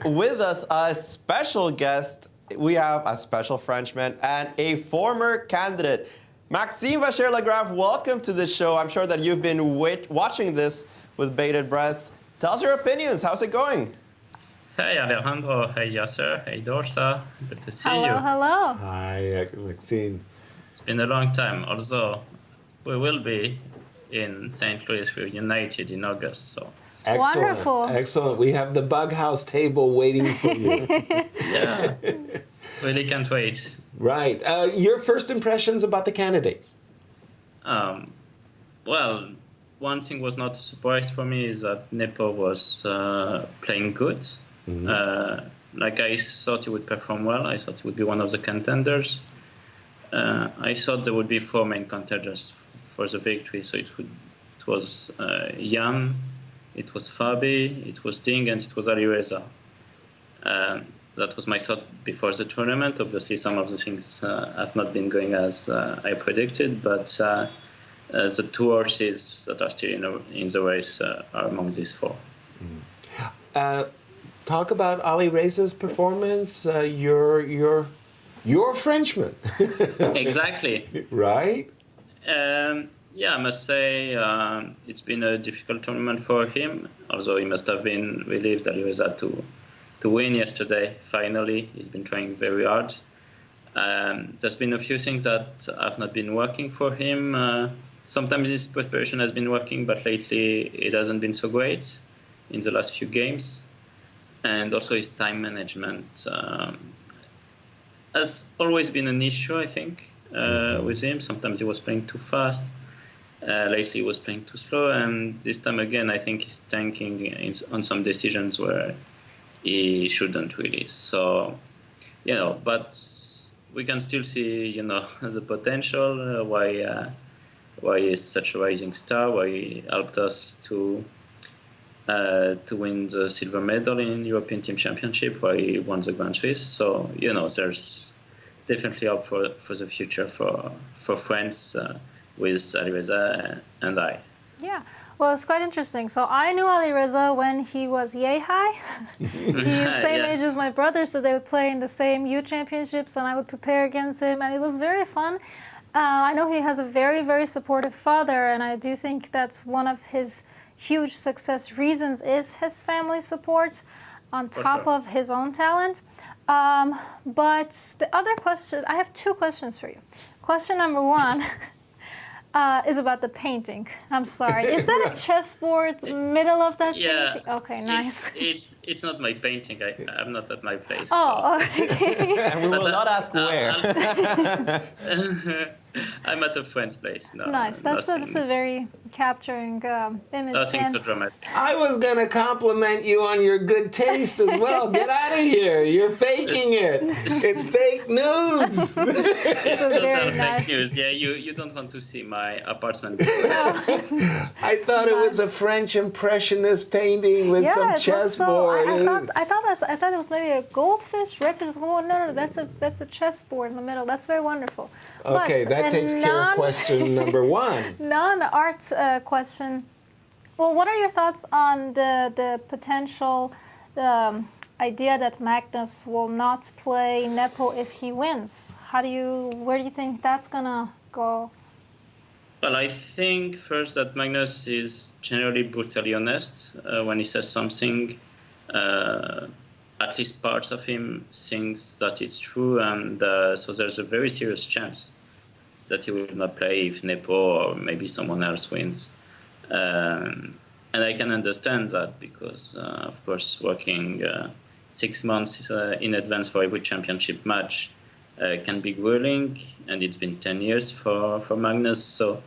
With us, a special guest. We have a special Frenchman and a former candidate. Maxime Vachier-Lagrave, welcome to the show. I'm sure that you've been watching this with bated breath. Tell us your opinions. How's it going? Hey Alejandro, hey Yasser, hey Dorsa. Good to see you. Hello. Hi, Maxime. It's been a long time. Also, we will be in St. Louis reunited in August. So Excellent. Wonderful. Excellent. We have the bug house table waiting for you. yeah, really can't wait. Right. Your first impressions about the candidates? Well, one thing was not a surprise for me is that Nepo was playing good. Like I thought he would perform well. I thought he would be one of the contenders. I thought there would be four main contenders for the victory. So it was Jan, it was Fabi, it was Ding, and it was Alireza. That was my thought before the tournament. Obviously, some of the things have not been going as I predicted, but the two horses that are still in the race are among these four. Talk about Alireza's performance. You're Frenchman. Exactly. Right? Yeah, I must say it's been a difficult tournament for him, although he must have been relieved that he was had to win yesterday, finally. He's been trying very hard. There's been a few things that have not been working for him. Sometimes his preparation has been working, but lately it hasn't been so great in the last few games. And also his time management has always been an issue, I think, with him. Sometimes he was playing too fast. Lately he was playing too slow. And this time again, I think he's tanking on some decisions where he shouldn't really. So, but we can still see, the potential, why he's such a rising star, why he helped us to win the silver medal in European Team Championship, why he won the Grand Swiss. So, there's definitely hope for the future for France with Alireza and I. Yeah. Well, it's quite interesting. So I knew Alireza when he was yay high. He's same age as my brother, so they would play in the same youth championships, and I would prepare against him, and it was very fun. I know he has a very, very supportive father, and I do think that's one of his huge success reasons is his family support on top of his own talent. But the other question, I have two questions for you. Question number one is about the painting. I'm sorry. Is that a chessboard middle of that painting? Okay, nice. It's not my painting. I'm not at my place. Oh, okay. And we will not ask where. I'm at a friend's place. No, nice. That's a very capturing image. Nothing so dramatic. I was going to compliment you on your good taste as well. Get out of here. You're faking it. It's fake news. It's not very fake nice. news. Yeah, you don't want to see my apartment. I thought it was a French impressionist painting with some chessboard. I thought it was maybe a goldfish. No, that's a chessboard in the middle. That's very wonderful. Okay, that takes care of question number one. Non-art question. Well, what are your thoughts on the potential idea that Magnus will not play Nepo if he wins? Where do you think that's gonna go? Well, I think first that Magnus is generally brutally honest when he says something. At least parts of him thinks that it's true, and so there's a very serious chance that he will not play if Nepo or maybe someone else wins. And I can understand that because, of course, working 6 months in advance for every championship match can be grueling, and it's been 10 years for Magnus. So,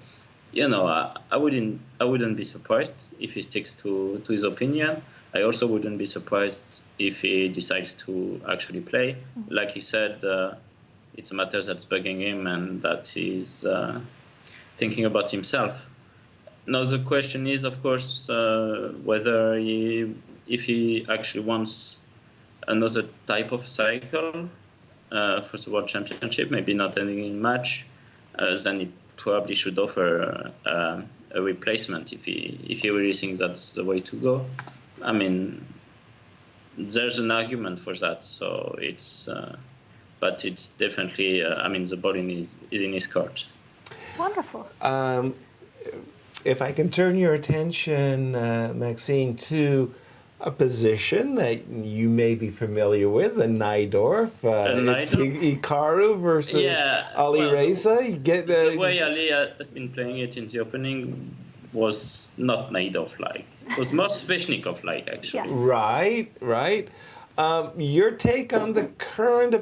I wouldn't be surprised if he sticks to his opinion. I also wouldn't be surprised if he decides to actually play. Like he said, it's a matter that's bugging him and that he's thinking about himself. Now the question is, of course, whether if he actually wants another type of cycle for the World Championship, maybe not ending in match, then he probably should offer a replacement if he really thinks that's the way to go. I mean, there's an argument for that. So it's, but it's definitely, I mean, the ball is in his court. Wonderful. If I can turn your attention, Maxime, to a position that you may be familiar with, the Najdorf. It's Hikaru versus Ali Reza. You get the way Ali has been playing it in the opening was not Najdorf-like. It was more Sveshnikov-like, actually. Yes. Right. Your take on the current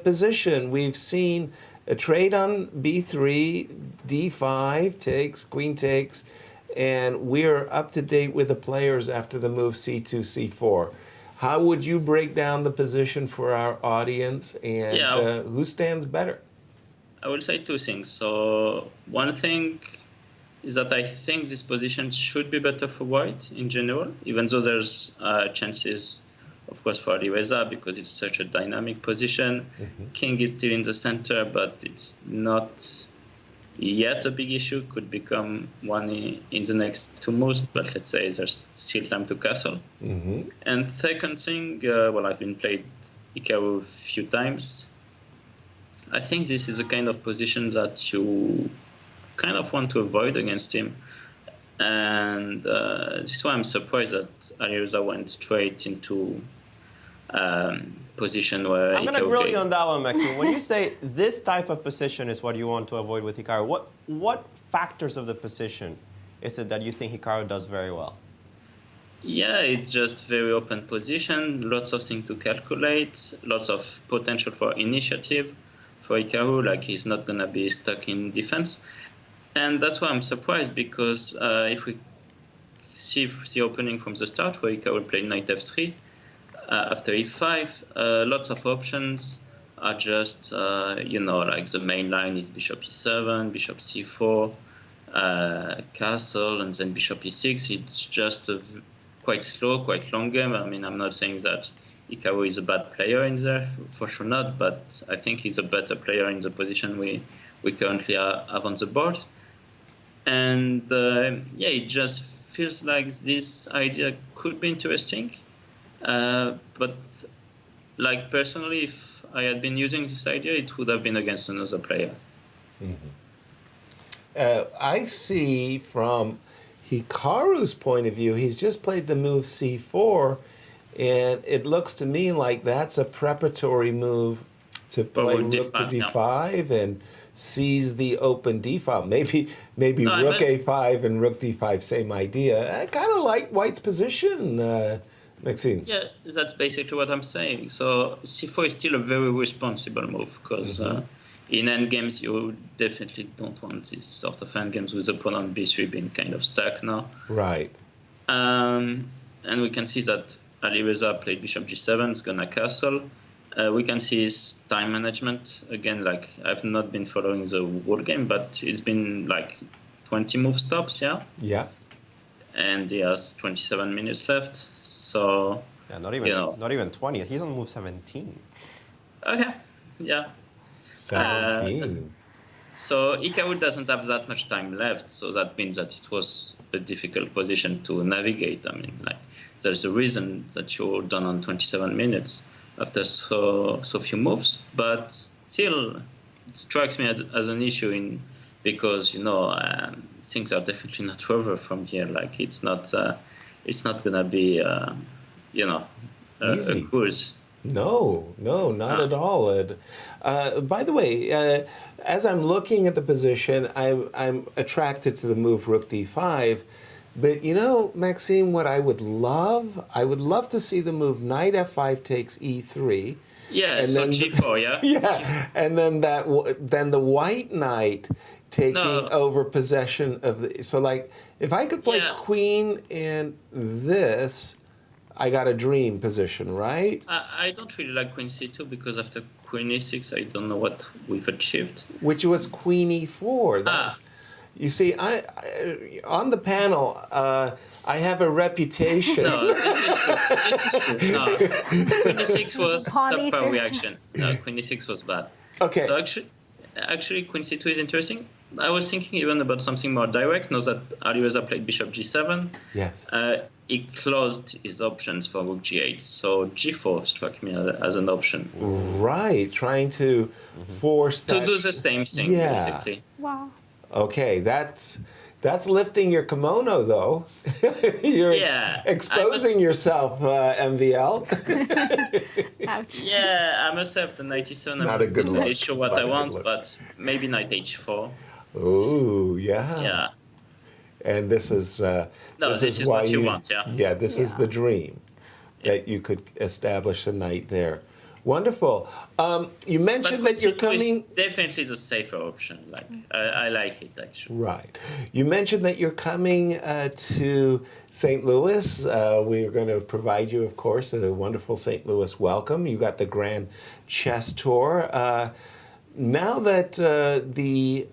position. We've seen a trade on b3, d5 takes, queen takes, and we're up to date with the players after the move c2, c4. How would you break down the position for our audience, and who stands better? I will say two things. So one thing is that I think this position should be better for white in general, even though there's chances, of course, for Ali Reza because it's such a dynamic position. King is still in the center, but it's not yet a big issue. Could become one in the next two moves, but let's say there's still time to castle. And second thing, well, I've been played Hikaru a few times. I think this is a kind of position that you kind of want to avoid against him. And this is why I'm surprised that Ali Reza went straight into position where I'm going to grill you on that one, Maxime. When you say this type of position is what you want to avoid with Hikaru, what factors of the position is it that you think Hikaru does very well? Yeah, it's just very open position, lots of things to calculate, lots of potential for initiative for Hikaru, like he's not going to be stuck in defense. And that's why I'm surprised, because if we see the opening from the start, where Hikaru played knight f3, after e5, lots of options are just, like the main line is bishop e7, bishop c4, castle, and then bishop e6. It's just a quite slow, quite long game. I mean, I'm not saying that Hikaru is a bad player in there, for sure not, but I think he's a better player in the position we currently have on the board. And it just feels like this idea could be interesting. But like personally, if I had been using this idea, it would have been against another player. I see from Hikaru's point of view, he's just played the move c4, and it looks to me like that's a preparatory move to play rook to d5 and seize the open d file. Maybe rook a5 and rook d5, same idea. I kind of like white's position, Maxime. Yeah, that's basically what I'm saying. So c4 is still a very responsible move, because in endgames you definitely don't want this sort of endgames with opponent b3 being kind of stuck now. Right. And we can see that Ali Reza played bishop g7, it's gonna castle. We can see his time management. Again, like, I've not been following the whole game, but it's been like 20 move stops, Yeah. And he has 27 minutes left, so... Yeah, not even 20. He's on move 17. Okay, yeah. 17. So Hikaru doesn't have that much time left, so that means that it was a difficult position to navigate. I mean, like, there's a reason that you're done on 27 minutes after so few moves, but still it strikes me as an issue because things are definitely not over from here. Like, it's not gonna be a course. No, not at all, Ed. By the way, as I'm looking at the position, I'm attracted to the move rook d5. But Maxime, what I would love to see the move knight f5 takes e3. Yeah, and so then g4, yeah. Yeah, and then the white knight taking over possession of the. So, like, if I could play queen and this, I got a dream position, right? I don't really like queen c2, because after queen e6, I don't know what we've achieved. Which was queen e4. You see, I on the panel, I have a reputation. No, this is true. No, queen e6 was subpar reaction. No, queen e6 was bad. Okay. So actually, queen c2 is interesting. I was thinking even about something more direct. Now that Alireza played bishop g7, Yes. he closed his options for rook g8. So g4 struck me as an option. Right, trying to force To that. do the same thing, Yeah. basically. Wow. Okay, that's lifting your kimono, though. You're Yeah, exposing yourself, MVL. Ouch. Yeah, I must have the knight e7. Not a I'm good not look. really sure It's what not I a good want, look. but maybe knight h4. Ooh, yeah. Yeah. And this is No, this this is why what you want, yeah. Yeah, this is Yeah. the dream that you could establish a knight there. Wonderful. You mentioned that you're coming. Is definitely the safer option. Like I like it actually. Right. You mentioned that you're coming to St. Louis. We're going to provide you, of course, a wonderful St. Louis welcome. You got the Grand Chess Tour. Now that the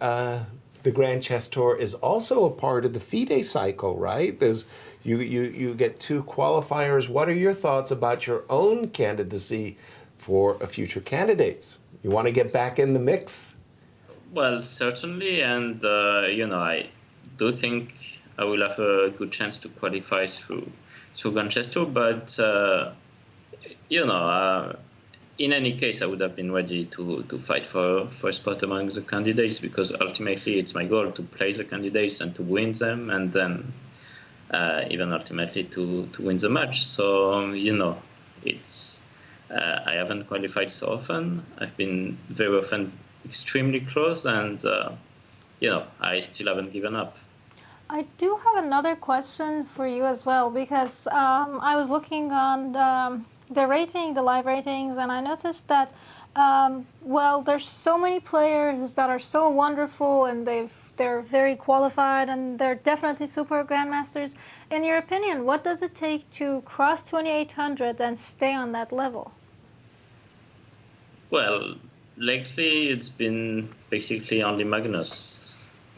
Grand Chess Tour is also a part of the FIDE cycle, right? There's you get 2 qualifiers. What are your thoughts about your own candidacy for future candidates? You want to get back in the mix? Well, certainly, and I do think I will have a good chance to qualify through Grand Chess Tour. But in any case, I would have been ready to fight for a spot among the candidates, because ultimately it's my goal to play the candidates and to win them, and then even ultimately to win the match. So it's I haven't qualified so often. I've been very often extremely close, and I still haven't given up. I do have another question for you as well, because I was looking on the live ratings, and I noticed that, there's so many players that are so wonderful, and they're very qualified, and they're definitely super grandmasters. In your opinion, what does it take to cross 2800 and stay on that level? Well, lately it's been basically only Magnus.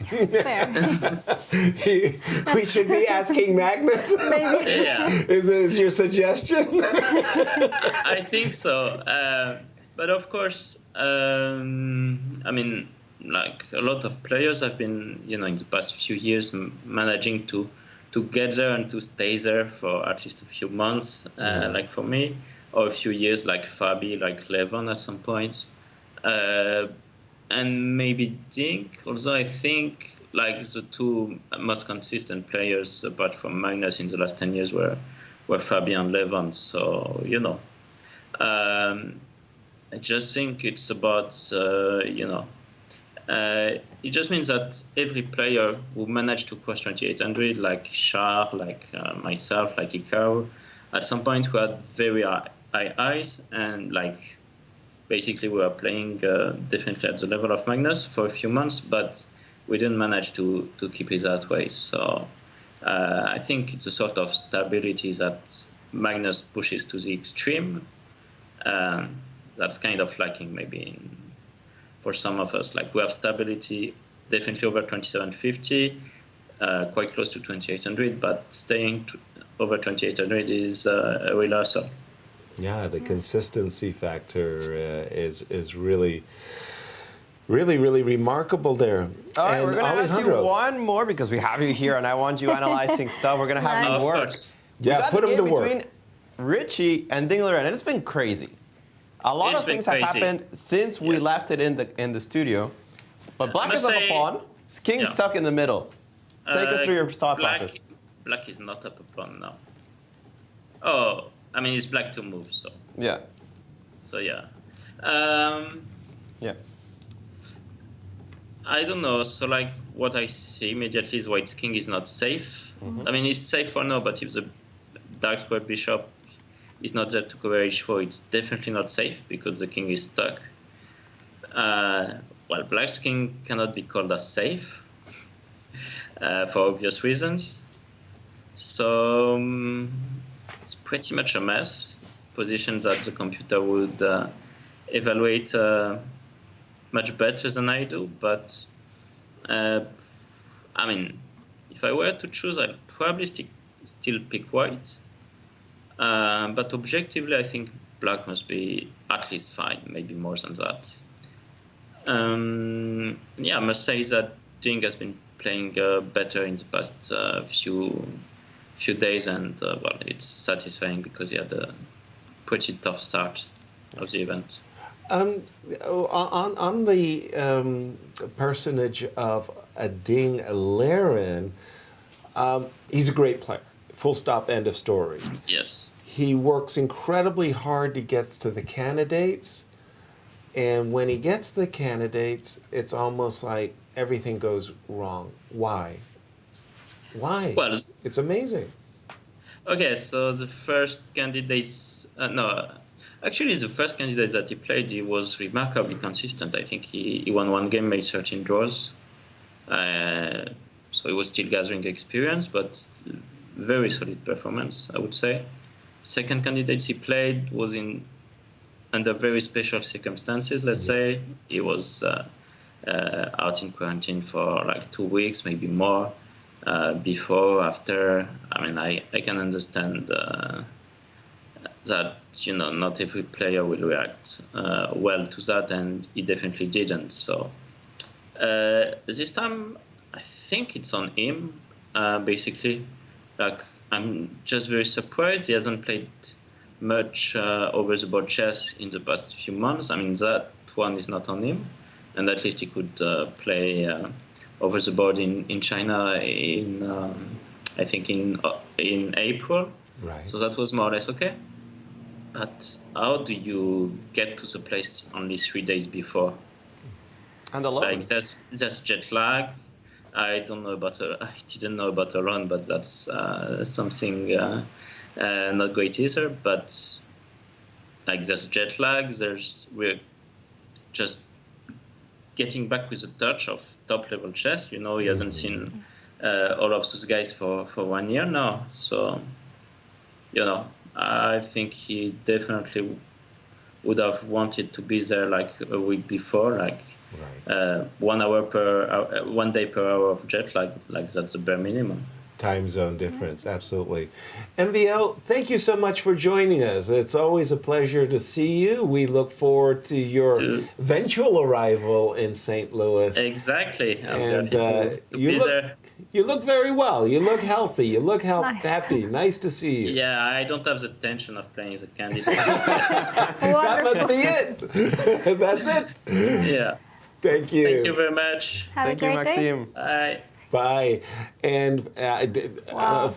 Fair. We should be asking Magnus. Maybe. Yeah, Is your suggestion? I think so. But of course, like a lot of players have been, in the past few years managing to get there and to stay there for at least a few months, like for me, or a few years, like Fabi, like Levon at some point, and maybe Dink. Although I think like the 2 most consistent players apart from Magnus in the last 10 years were Fabi and Levon. So I just think it's about it just means that every player who managed to cross 2800, like Shah, like myself, like Hikaru, at some point who had very high eyes, and like basically we were playing definitely at the level of Magnus for a few months, but we didn't manage to keep it that way. So I think it's a sort of stability that Magnus pushes to the extreme. That's kind of lacking maybe for some of us. Like we have stability definitely over 2750, quite close to 2800, but staying over 2800 is a real hassle. Yeah, the consistency factor is really remarkable there. All right, And we're going to ask you Alejandro. one more because we have you here and I want you analyzing stuff. We're going to have Nice. you Of work. course. We Yeah, got put the him to game work. between Richie and Dingler, and it's been crazy. A lot It's of been things have crazy. happened since we left it in the studio. But Black must is up a say- pawn. King's Yeah. stuck in the middle. Take us through your thought process. Black is not up a pawn now. Oh, it's Black to move, so Yeah. yeah. Yeah. I don't know. So like what I see immediately is White's king is not safe. It's safe for now, but if the dark square bishop is not there to cover h4, it's definitely not safe because the king is stuck. Black's king cannot be called as safe for obvious reasons. So it's pretty much a mess. Positions that the computer would evaluate much better than I do. But if I were to choose, I'd probably still pick White. But objectively, I think Black must be at least fine, maybe more than that. I must say that Ding has been playing better in the past few days, and well, it's satisfying because he had a pretty tough start of the event. On the personage of Ding Laren, he's a great player. Full stop, end of story. Yes. He works incredibly hard to get to the candidates, and when he gets to the candidates, it's almost like everything goes wrong. Why? Why? Well, it's amazing. Okay, so the first candidates, actually the first candidate that he played, he was remarkably consistent. I think he won one game, made 13 draws. So he was still gathering experience, but very solid performance, I would say. Second candidate he played was under very special circumstances, let's say. He was out in quarantine for like 2 weeks, maybe more. Before, after, I mean, I can understand that, not every player will react well to that, and he definitely didn't. So this time, I think it's on him, basically. Like, I'm just very surprised he hasn't played much over-the-board chess in the past few months. I mean, that one is not on him, and at least he could play over the board in China I think in April. Right. So that was more or less okay. But how do you get to the place only 3 days before? And alone. Like there's jet lag. I didn't know about a run, but that's something not great either. But like there's jet lag. We're just getting back with a touch of top-level chess. He hasn't seen all of those guys for 1 year now. So, I think he definitely would have wanted to be there like a week before, like 1 day per hour of jet lag, like that's the bare minimum. Time zone difference, absolutely. MVL, thank you so much for joining us. It's always a pleasure to see you. We look forward to your eventual arrival in St. Louis. Exactly. And to be there. You look very well. You look healthy. You look Nice. happy. Nice to see you. Yeah, I don't have the tension of playing as a candidate. That must be it. That's it. Yeah. Thank you. Thank you very much. Have Thank a you, great day. Maxime. Bye. Bye. And Wow.